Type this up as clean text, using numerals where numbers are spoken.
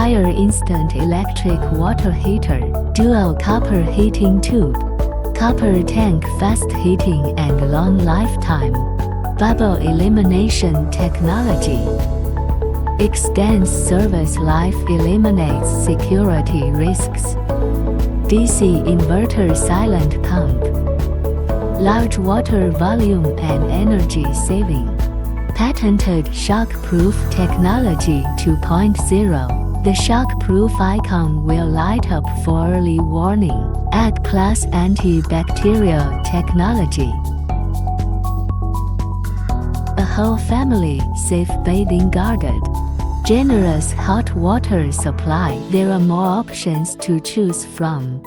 Fire instant electric water heater, dual copper heating tube, copper tank, fast heating and long lifetime. Bubble elimination technology. Extends service life, eliminates security risks. DC inverter silent pump. Large water volume and energy saving. Patented shock-proof technology 2.0. The shock-proof icon will light up for early warning. Add plus antibacterial technology. A whole family, safe bathing guarded. Generous hot water supply. There are more options to choose from.